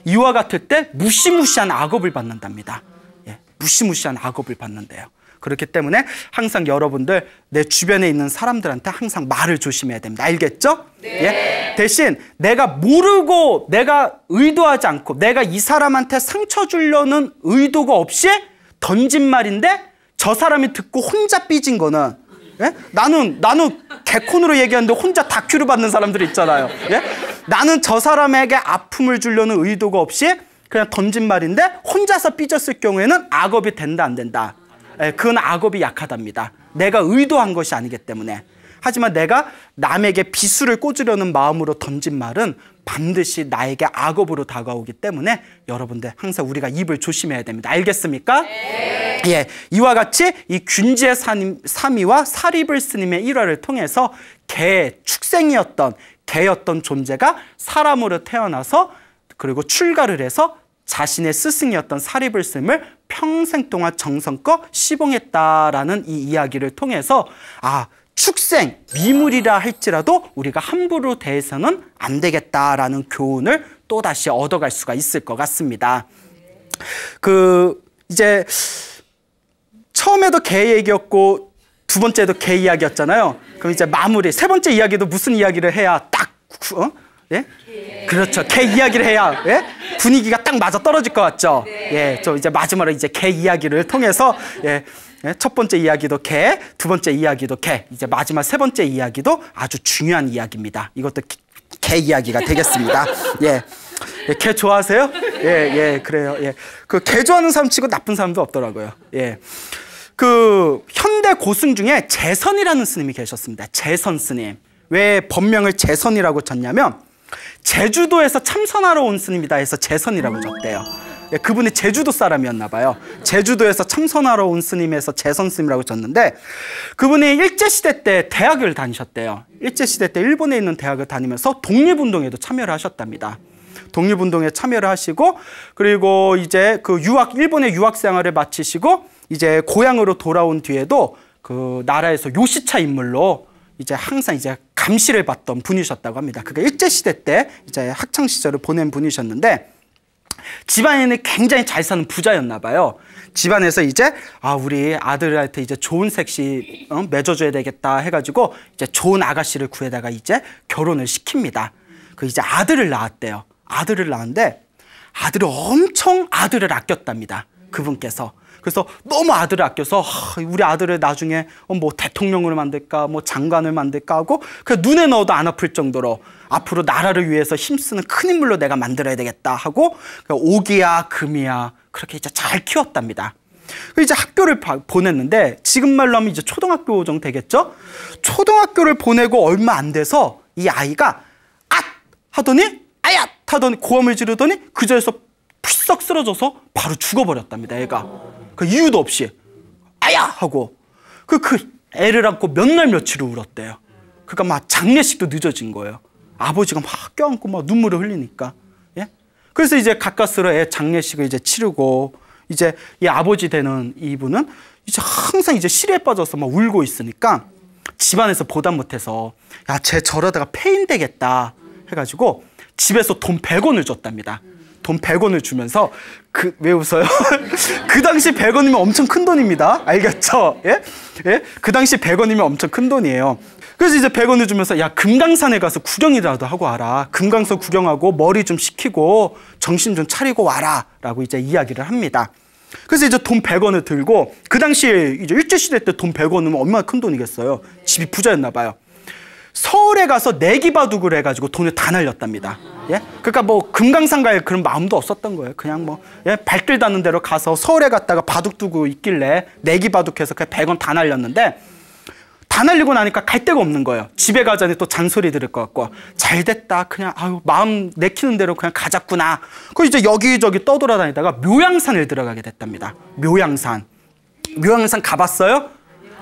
이와 같을 때 무시무시한 악업을 받는답니다. 예? 무시무시한 악업을 받는데요. 그렇기 때문에 항상 여러분들 내 주변에 있는 사람들한테 항상 말을 조심해야 됩니다. 알겠죠? 네. 예? 대신 내가 모르고 내가 의도하지 않고 내가 이 사람한테 상처 주려는 의도가 없이 던진 말인데 저 사람이 듣고 혼자 삐진 거는 예? 나는 개콘으로 얘기하는데 혼자 다큐를 받는 사람들이 있잖아요. 예? 나는 저 사람에게 아픔을 주려는 의도가 없이 그냥 던진 말인데 혼자서 삐졌을 경우에는 악업이 된다 안 된다? 예, 그건 악업이 약하답니다. 내가 의도한 것이 아니기 때문에. 하지만 내가 남에게 비수를 꽂으려는 마음으로 던진 말은 반드시 나에게 악업으로 다가오기 때문에 여러분들 항상 우리가 입을 조심해야 됩니다. 알겠습니까? 네. 예, 이와 같이 이 균지의 사미와 사리불 스님의 일화를 통해서 축생이었던 개였던 존재가 사람으로 태어나서 그리고 출가를 해서 자신의 스승이었던 사리불 스님을 평생 동안 정성껏 시봉했다라는 이 이야기를 통해서 축생, 미물이라 할지라도 우리가 함부로 대해서는 안 되겠다라는 교훈을 또다시 얻어갈 수가 있을 것 같습니다. 이제 처음에도 개 얘기였고 두 번째도 개 이야기였잖아요. 그럼 이제 마무리, 세 번째 이야기도 무슨 이야기를 해야 딱 예? 그렇죠. 개 이야기를 해야 예? 분위기가 딱 맞아 떨어질 것 같죠. 예, 저 이제 마지막으로 이제 개 이야기를 통해서 첫 번째 이야기도 개, 두 번째 이야기도 개, 이제 마지막 세 번째 이야기도 아주 중요한 이야기입니다. 이것도 개 이야기가 되겠습니다. 예, 개 좋아하세요? 예, 그래요. 예, 그 개 좋아하는 사람 치고 나쁜 사람도 없더라고요. 예, 그 현대 고승 중에 재선이라는 스님이 계셨습니다. 재선 스님. 왜 법명을 재선이라고 졌냐면 제주도에서 참선하러 온 스님이다 해서 재선이라고 졌대요. 예, 그분이 제주도 사람이었나 봐요. 제주도에서 참선하러 온 스님에서 재선 스님이라고 졌는데 그분이 일제시대 때 대학을 다니셨대요. 일제시대 때 일본에 있는 대학을 다니면서 독립운동에도 참여를 하셨답니다. 독립운동에 참여를 하시고 그리고 이제 일본의 유학 생활을 마치시고 이제 고향으로 돌아온 뒤에도 그 나라에서 요시차 인물로 이제 항상 이제 감시를 받던 분이셨다고 합니다. 그가 일제시대 때 이제 학창시절을 보낸 분이셨는데 집안에는 굉장히 잘 사는 부자였나 봐요. 집안에서 이제 우리 아들한테 이제 좋은 색시 맺어줘야 되겠다 해가지고 이제 좋은 아가씨를 구해다가 이제 결혼을 시킵니다. 그 이제 아들을 낳았대요. 아들을 낳았는데 아들을 엄청 아들을 아꼈답니다. 그분께서. 그래서 너무 아들을 아껴서 우리 아들을 나중에 뭐 대통령으로 만들까 뭐 장관을 만들까 하고 그냥 눈에 넣어도 안 아플 정도로 앞으로 나라를 위해서 힘쓰는 큰 인물로 내가 만들어야 되겠다 하고 오기야 금이야 그렇게 이제 잘 키웠답니다. 이제 학교를 보냈는데 지금 말로 하면 이제 초등학교 정도 되겠죠? 초등학교를 보내고 얼마 안 돼서 이 아이가 앗 하더니 아얏 하더니 고함을 지르더니 그 자리에서 풀썩 쓰러져서 바로 죽어버렸답니다. 애가 그 이유도 없이 아야 하고 그 애를 안고 몇 날 며칠을 울었대요. 그러니까 막 장례식도 늦어진 거예요. 아버지가 막 껴안고 막 눈물을 흘리니까. 예? 그래서 이제 가까스로 애 장례식을 이제 치르고 이제 이 아버지 되는 이분은 이제 항상 이제 시리에 빠져서 막 울고 있으니까 집안에서 보다 못해서 야, 쟤 저러다가 폐인되겠다 해가지고 집에서 돈 100원을 줬답니다. 돈 100원을 주면서 왜 웃어요? 그 당시 100원이면 엄청 큰 돈입니다. 알겠죠? 예? 예? 그 당시 100원이면 엄청 큰 돈이에요. 그래서 이제 100원을 주면서 야, 금강산에 가서 구경이라도 하고 와라. 금강산 구경하고 머리 좀 식히고 정신 좀 차리고 와라. 라고 이제 이야기를 합니다. 그래서 이제 돈 100원을 들고 그 당시에 이제 일제시대 때 돈 100원이면 얼마나 큰 돈이겠어요. 집이 부자였나 봐요. 서울에 가서 내기바둑을 해가지고 돈을 다 날렸답니다. 예? 그러니까 뭐 금강산 갈 그런 마음도 없었던 거예요. 그냥 뭐 발길 닿는 대로 가서 서울에 갔다가 바둑 두고 있길래 내기바둑해서 그냥 100원 다 날렸는데 다 날리고 나니까 갈 데가 없는 거예요. 집에 가자니 또 잔소리 들을 것 같고 잘 됐다 그냥 마음 내키는 대로 그냥 가자꾸나. 그래서 이제 여기저기 떠돌아다니다가 묘양산을 들어가게 됐답니다. 묘양산 가봤어요?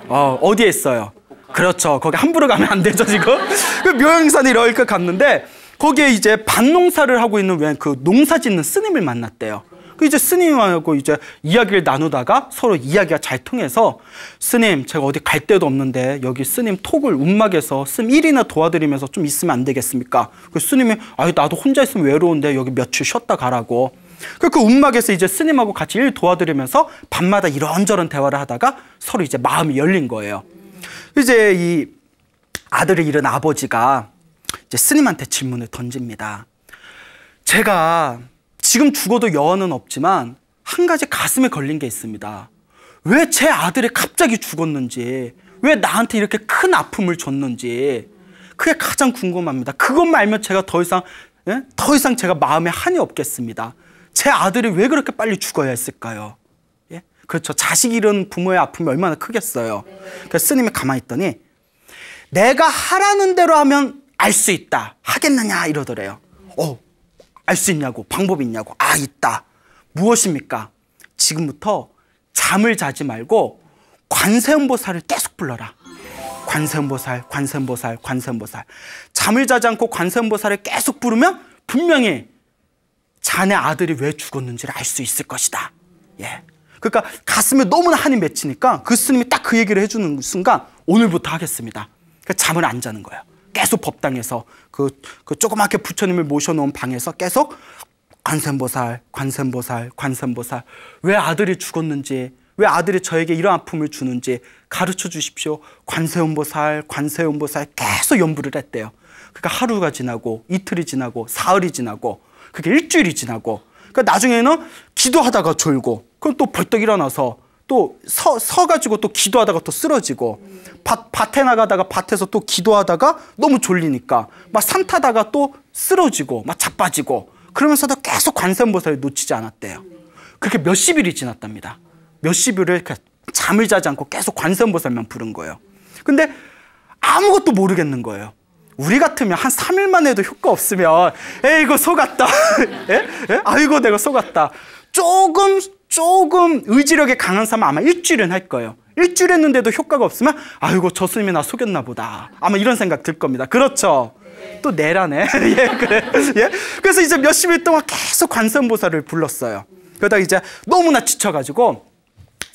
어디에 있어요? 그렇죠. 거기 함부로 가면 안 되죠, 지금. 그 묘양산에 이렇게 갔는데 거기에 이제 밭농사를 하고 있는 왜 그 농사 짓는 스님을 만났대요. 그 이제 스님하고 이제 이야기를 나누다가 서로 이야기가 잘 통해서 스님, 제가 어디 갈 데도 없는데 여기 스님 톡을 움막에서 스님 일이나 도와드리면서 좀 있으면 안 되겠습니까? 그 스님이 나도 혼자 있으면 외로운데 여기 며칠 쉬었다 가라고. 그 움막에서 이제 스님하고 같이 일 도와드리면서 밤마다 이런저런 대화를 하다가 서로 이제 마음이 열린 거예요. 이제 이 아들을 잃은 아버지가 이제 스님한테 질문을 던집니다. 제가 지금 죽어도 여한은 없지만 한 가지 가슴에 걸린 게 있습니다. 왜 제 아들이 갑자기 죽었는지, 왜 나한테 이렇게 큰 아픔을 줬는지 그게 가장 궁금합니다. 그것만 알면 제가 더 이상 제가 마음에 한이 없겠습니다. 제 아들이 왜 그렇게 빨리 죽어야 했을까요? 예? 그렇죠. 자식 잃은 부모의 아픔이 얼마나 크겠어요. 그래서 스님이 가만히 있더니 내가 하라는 대로 하면 알 수 있다. 하겠느냐 이러더래요. 알 수 있냐고. 방법이 있냐고. 있다. 무엇입니까? 지금부터 잠을 자지 말고 관세음보살을 계속 불러라. 관세음보살, 관세음보살, 관세음보살. 잠을 자지 않고 관세음보살을 계속 부르면 분명히 자네 아들이 왜 죽었는지를 알 수 있을 것이다. 예. 그러니까 가슴에 너무나 한이 맺히니까 그 스님이 딱 그 얘기를 해주는 순간 오늘부터 하겠습니다. 그러니까 잠을 안 자는 거예요. 계속 법당에서 그 조그맣게 부처님을 모셔놓은 방에서 계속 관세음보살, 관세음보살, 관세음보살. 왜 아들이 죽었는지, 왜 아들이 저에게 이런 아픔을 주는지 가르쳐 주십시오. 관세음보살, 관세음보살 계속 연부를 했대요. 그러니까 하루가 지나고 이틀이 지나고 사흘이 지나고 그게 일주일이 지나고 그러니까 나중에는 기도하다가 졸고 그럼 또 벌떡 일어나서 또 서가지고 또 기도하다가 또 쓰러지고 밭에 나가다가 밭에서 또 기도하다가 너무 졸리니까 막 산 타다가 또 쓰러지고 막 자빠지고 그러면서도 계속 관세음보살을 놓치지 않았대요. 그렇게 몇십일이 지났답니다. 몇십일을 잠을 자지 않고 계속 관세음보살만 부른 거예요. 근데 아무것도 모르겠는 거예요. 우리 같으면 한 3일만 해도 효과 없으면 에이고 속았다. 아이고 내가 속았다. 조금 의지력이 강한 사람은 아마 일주일은 할 거예요. 일주일 했는데도 효과가 없으면 아이고 저 스님이 나 속였나 보다. 아마 이런 생각 들 겁니다. 그렇죠? 또 내라네. 예, 그래. 예? 그래서 이제 몇십 일 동안 계속 관세음보살을 불렀어요. 그러다가 이제 너무나 지쳐가지고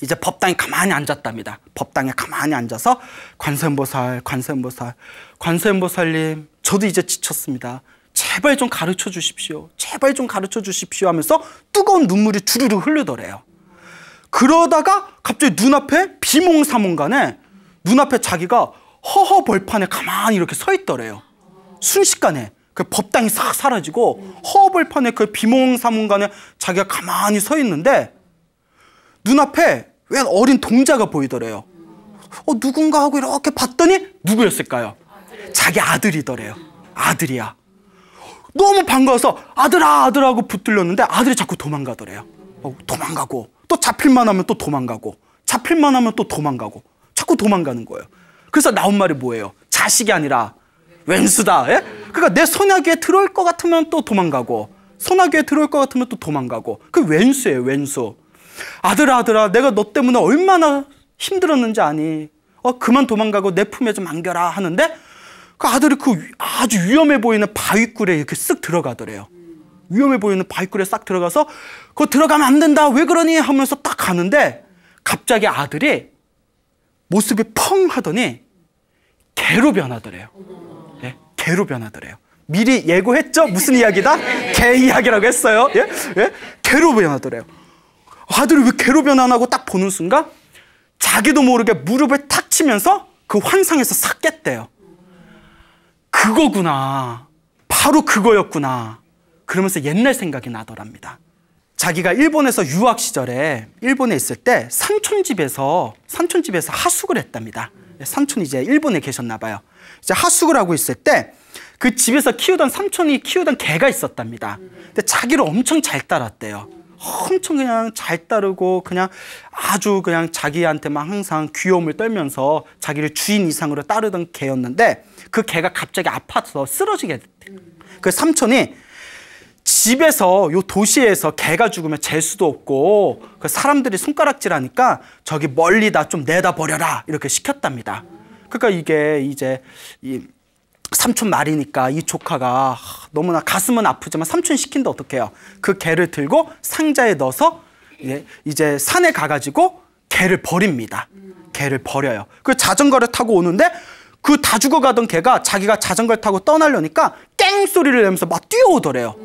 이제 법당에 가만히 앉았답니다. 법당에 가만히 앉아서 관세음보살님, 저도 이제 지쳤습니다. 제발 좀 가르쳐 주십시오. 제발 좀 가르쳐 주십시오 하면서 뜨거운 눈물이 주르르 흐르더래요. 그러다가 갑자기 눈앞에 비몽사몽간에 눈앞에 자기가 허허벌판에 가만히 이렇게 서 있더래요. 순식간에 그 법당이 싹 사라지고 허허벌판에 그 비몽사몽간에 자기가 가만히 서 있는데 눈앞에 웬 어린 동자가 보이더래요. 누군가 하고 이렇게 봤더니 누구였을까요? 자기 아들이더래요. 아들이야. 너무 반가워서 아들아 하고 붙들렸는데 아들이 자꾸 도망가더래요. 도망가고 또 잡힐만 하면 또 도망가고 잡힐만 하면 또 도망가고 자꾸 도망가는 거예요. 그래서 나온 말이 뭐예요? 자식이 아니라 왼수다. 예? 그러니까 내 손아귀에 들어올 것 같으면 또 도망가고 손아귀에 들어올 것 같으면 또 도망가고 그 왼수예요. 왼수. 아들아 내가 너 때문에 얼마나 힘들었는지 아니. 그만 도망가고 내 품에 좀 안겨라 하는데 그 아들이 그 아주 위험해 보이는 바위굴에 이렇게 쓱 들어가더래요. 위험해 보이는 바위굴에 싹 들어가서 그거 들어가면 안 된다. 왜 그러니? 하면서 딱 가는데 갑자기 아들이 모습이 펑 하더니 개로 변하더래요. 예? 개로 변하더래요. 미리 예고했죠? 무슨 이야기다? 개 이야기라고 했어요. 예? 예? 개로 변하더래요. 아들이 왜 개로 변하나고 딱 보는 순간 자기도 모르게 무릎을 탁 치면서 그 환상에서 싹 깼대요. 그거구나. 바로 그거였구나. 그러면서 옛날 생각이 나더랍니다. 자기가 일본에서 유학 시절에 일본에 있을 때 삼촌집에서 하숙을 했답니다. 삼촌이 이제 일본에 계셨나 봐요. 이제 하숙을 하고 있을 때 그 집에서 삼촌이 키우던 개가 있었답니다. 근데 자기를 엄청 잘 따랐대요. 엄청 그냥 잘 따르고 그냥 아주 그냥 자기한테만 항상 귀여움을 떨면서 자기를 주인 이상으로 따르던 개였는데 그 개가 갑자기 아파서 쓰러지게 됐대요. 그 삼촌이 집에서 요 도시에서 개가 죽으면 재수도 없고 그 사람들이 손가락질하니까 저기 멀리 다 좀 내다 버려라 이렇게 시켰답니다. 그러니까 이게 이제 이 삼촌 말이니까 이 조카가 너무나 가슴은 아프지만 삼촌 시킨데 어떡해요. 그 개를 들고 상자에 넣어서 이제 산에 가가지고 개를 버립니다. 개를 버려요. 그 자전거를 타고 오는데 그 다 죽어가던 개가 자기가 자전거를 타고 떠나려니까 깽 소리를 내면서 막 뛰어오더래요.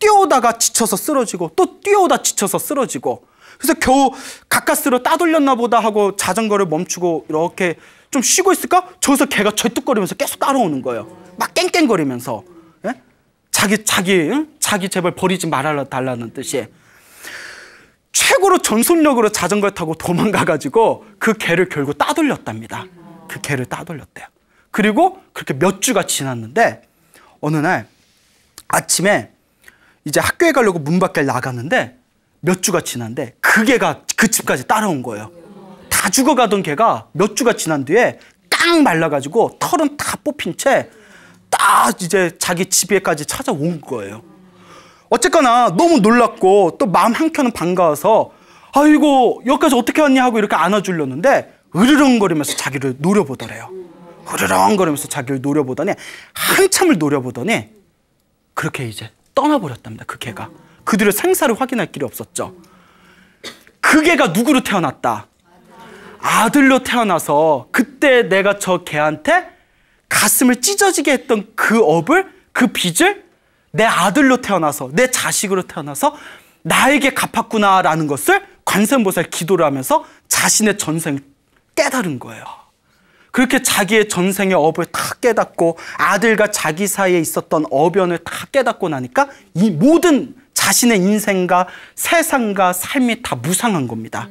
뛰어오다가 지쳐서 쓰러지고 또 뛰어오다 지쳐서 쓰러지고 그래서 겨우 가까스로 따돌렸나 보다 하고 자전거를 멈추고 이렇게 좀 쉬고 있을까? 저기서 개가 절뚝거리면서 계속 따라오는 거예요. 막 깽깽거리면서. 예? 자기 제발 버리지 말아달라는 뜻이. 최고로 전속력으로 자전거를 타고 도망가가지고 그 개를 결국 따돌렸답니다. 그 개를 따돌렸대요. 그리고 그렇게 몇 주가 지났는데 어느 날 아침에 이제 학교에 가려고 문 밖에 나갔는데 몇 주가 지났는데 그 개가 그 집까지 따라온 거예요. 다 죽어가던 개가 몇 주가 지난 뒤에 깡 말라가지고 털은 다 뽑힌 채 딱 이제 자기 집에까지 찾아온 거예요. 어쨌거나 너무 놀랍고 또 마음 한켠은 반가워서 아이고 여기까지 어떻게 왔니 하고 이렇게 안아주려는데 으르렁거리면서 자기를 노려보더래요. 으르렁거리면서 자기를 노려보더니 한참을 노려보더니 그렇게 이제 떠나버렸답니다. 그 개가. 그 뒤로 생사를 확인할 길이 없었죠. 그 개가 누구로 태어났다? 아들로 태어나서 그때 내가 저 개한테 가슴을 찢어지게 했던 그 업을, 그 빚을 내 아들로 태어나서 내 자식으로 태어나서 나에게 갚았구나라는 것을 관세음보살 기도를 하면서 자신의 전생을 깨달은 거예요. 그렇게 자기의 전생의 업을 다 깨닫고 아들과 자기 사이에 있었던 어변을 다 깨닫고 나니까 이 모든 자신의 인생과 세상과 삶이 다 무상한 겁니다.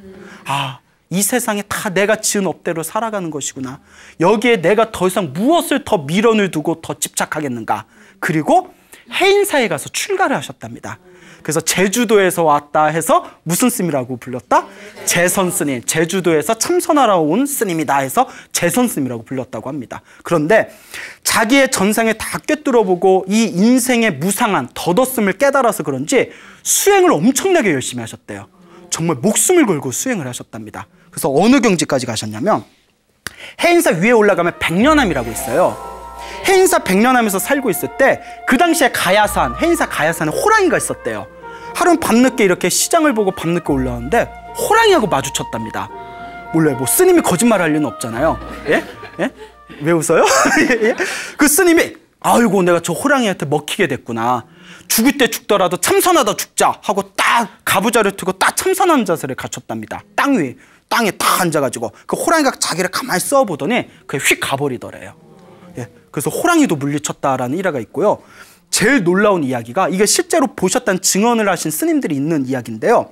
이 세상에 다 내가 지은 업대로 살아가는 것이구나. 여기에 내가 더 이상 무엇을 더 미련을 두고 더 집착하겠는가. 그리고 해인사에 가서 출가를 하셨답니다. 그래서 제주도에서 왔다 해서 무슨 스님이라고 불렀다? 재선 스님. 제주도에서 참선하러 온 스님이다 해서 재선 스님이라고 불렀다고 합니다. 그런데 자기의 전생을 다 꿰뚫어보고 이 인생의 무상한 덧없음을 깨달아서 그런지 수행을 엄청나게 열심히 하셨대요. 정말 목숨을 걸고 수행을 하셨답니다. 그래서 어느 경지까지 가셨냐면 해인사 위에 올라가면 백년암이라고 있어요. 해인사 백년암에서 살고 있을 때 그 당시에 가야산, 해인사 가야산에 호랑이가 있었대요. 하루는 밤늦게 이렇게 시장을 보고 밤늦게 올라왔는데 호랑이하고 마주쳤답니다. 몰라요. 뭐 스님이 거짓말할 리는 없잖아요. 예? 예? 왜 웃어요? 예? 그 스님이 아이고 내가 저 호랑이한테 먹히게 됐구나. 죽을 때 죽더라도 참선하다 죽자 하고 딱 가부좌를 트고 딱 참선하는 자세를 갖췄답니다. 땅에 딱 앉아가지고 그 호랑이가 자기를 가만히 쏘아보더니 그게 휙 가버리더래요. 예, 그래서 호랑이도 물리쳤다라는 일화가 있고요. 제일 놀라운 이야기가 이게 실제로 보셨다는 증언을 하신 스님들이 있는 이야기인데요.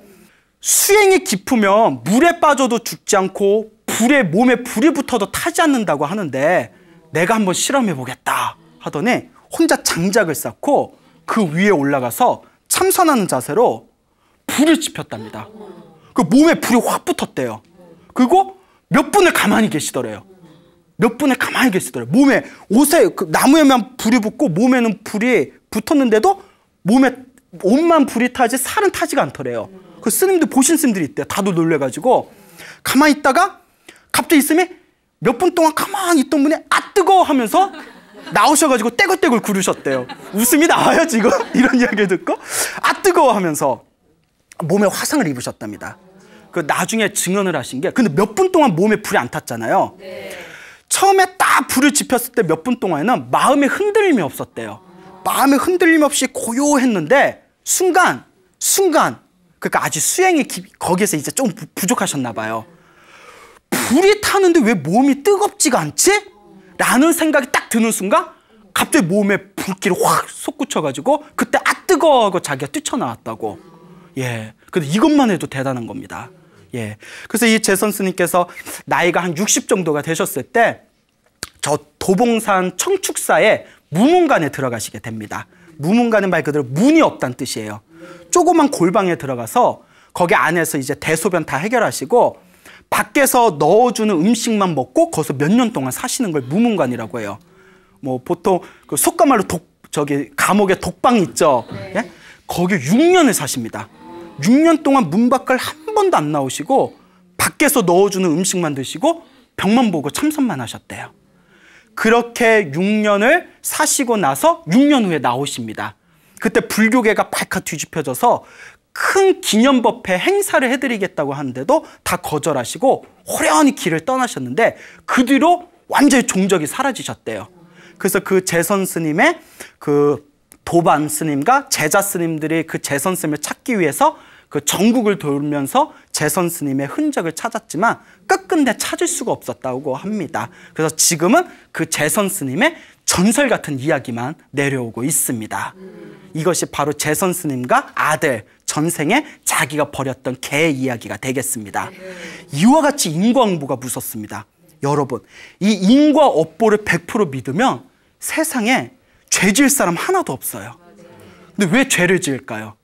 수행이 깊으면 물에 빠져도 죽지 않고 몸에 불이 붙어도 타지 않는다고 하는데 내가 한번 실험해보겠다 하더니 혼자 장작을 쌓고 그 위에 올라가서 참선하는 자세로 불을 지폈답니다. 그 몸에 불이 확 붙었대요. 그리고 몇 분을 가만히 계시더래요. 몇 분을 가만히 계시더래요. 몸에 옷에 그 나무에만 불이 붙고 몸에는 불이 붙었는데도 몸에 옷만 불이 타지 살은 타지가 않더래요. 그 스님들 보신 스님들이 있대요. 다들 놀래가지고 가만히 있다가 갑자기 스님이 몇 분 동안 가만히 있던 분이 아 뜨거워 하면서 나오셔가지고 떼굴떼굴 구르셨대요. 웃음이 나와요 지금 이런 이야기 듣고 아 뜨거워 하면서 몸에 화상을 입으셨답니다. 그 나중에 증언을 하신 게 근데 몇 분 동안 몸에 불이 안 탔잖아요. 처음에 딱 불을 지폈을 때 몇 분 동안에는 마음에 흔들림이 없었대요. 마음에 흔들림 없이 고요했는데 순간 그러니까 아직 수행이 거기에서 이제 좀 부족하셨나 봐요. 불이 타는데 왜 몸이 뜨겁지가 않지? 라는 생각이 딱 드는 순간 갑자기 몸에 불길이 확 솟구쳐가지고 그때 아 뜨거워 하고 자기가 뛰쳐나왔다고. 예, 근데 이것만 해도 대단한 겁니다. 예, 그래서 이 재선 스님께서 나이가 한 60 정도가 되셨을 때 저 도봉산 청축사의 무문관에 들어가시게 됩니다. 무문관은 말 그대로 문이 없다는 뜻이에요. 조그만 골방에 들어가서 거기 안에서 이제 대소변 다 해결하시고 밖에서 넣어주는 음식만 먹고 거기서 몇 년 동안 사시는 걸 무문관이라고 해요. 뭐 보통 그 속가말로 감옥에 독방 있죠. 예? 거기 6년을 사십니다. 6년 동안 문 밖을 한 번도 안 나오시고 밖에서 넣어주는 음식만 드시고 병만 보고 참선만 하셨대요. 그렇게 6년을 사시고 나서 6년 후에 나오십니다. 그때 불교계가 발칵 뒤집혀져서 큰 기념법회 행사를 해드리겠다고 하는데도 다 거절하시고 호련히 길을 떠나셨는데 그 뒤로 완전히 종적이 사라지셨대요. 그래서 그 재선 스님의 그 도반 스님과 제자 스님들이 그 재선 스님을 찾기 위해서 그 전국을 돌면서 재선 스님의 흔적을 찾았지만 끝끝내 찾을 수가 없었다고 합니다. 그래서 지금은 그 재선 스님의 전설 같은 이야기만 내려오고 있습니다. 이것이 바로 재선 스님과 아들 전생에 자기가 버렸던 개 이야기가 되겠습니다. 이와 같이 인과응보가 무섭습니다. 여러분, 이 인과업보를 100% 믿으면 세상에 죄 지을 사람 하나도 없어요. 근데 왜 죄를 지을까요?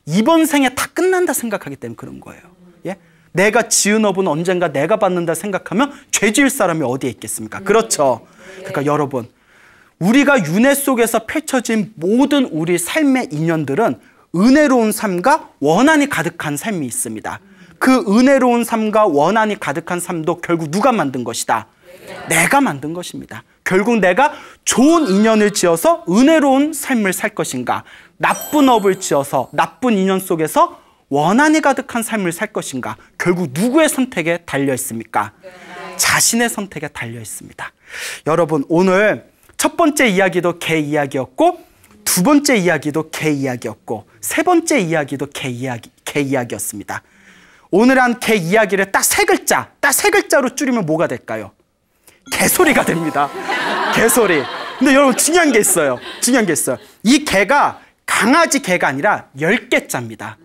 이번 생에 다 끝난다 생각하기 때문에 그런 거예요. 예? 내가 지은 업은 언젠가 내가 받는다 생각하면 죄 지을 사람이 어디에 있겠습니까? 그렇죠. 그러니까 여러분, 우리가 윤회 속에서 펼쳐진 모든 우리 삶의 인연들은 은혜로운 삶과 원한이 가득한 삶이 있습니다. 그 은혜로운 삶과 원한이 가득한 삶도 결국 누가 만든 것이다? 내가 만든 것입니다. 결국 내가 좋은 인연을 지어서 은혜로운 삶을 살 것인가, 나쁜 업을 지어서 나쁜 인연 속에서 원한이 가득한 삶을 살 것인가, 결국 누구의 선택에 달려 있습니까? 자신의 선택에 달려 있습니다. 여러분, 오늘 첫 번째 이야기도 개 이야기였고, 두 번째 이야기도 개 이야기였고, 세 번째 이야기도 개 이야기였습니다. 오늘 한 개 이야기를 딱 세 글자로 줄이면 뭐가 될까요? 개소리가 됩니다. 개소리. 근데 여러분 중요한 게 있어요. 이 개가 강아지 개가 아니라 10개자입니다.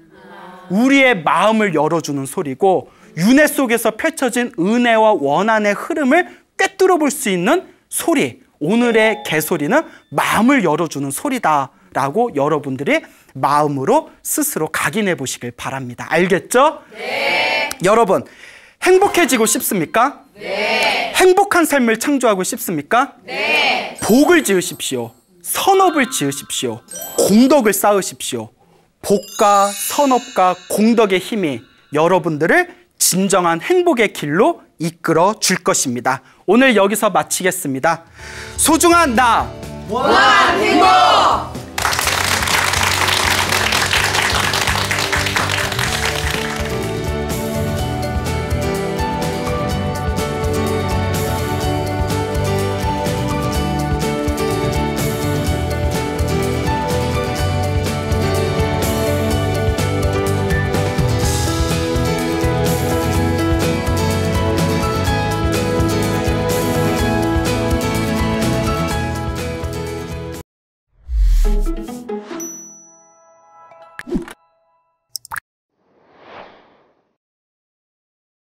우리의 마음을 열어주는 소리고 윤회 속에서 펼쳐진 은혜와 원한의 흐름을 꿰뚫어 볼 수 있는 소리. 오늘의 개소리는 마음을 열어주는 소리다라고 여러분들이 마음으로 스스로 각인해 보시길 바랍니다. 알겠죠? 네. 여러분, 행복해지고 싶습니까? 네. 행복한 삶을 창조하고 싶습니까? 네. 복을 지으십시오. 선업을 지으십시오. 공덕을 쌓으십시오. 복과 선업과 공덕의 힘이 여러분들을 진정한 행복의 길로 이끌어 줄 것입니다. 오늘 여기서 마치겠습니다. 소중한 나, 원한 행복!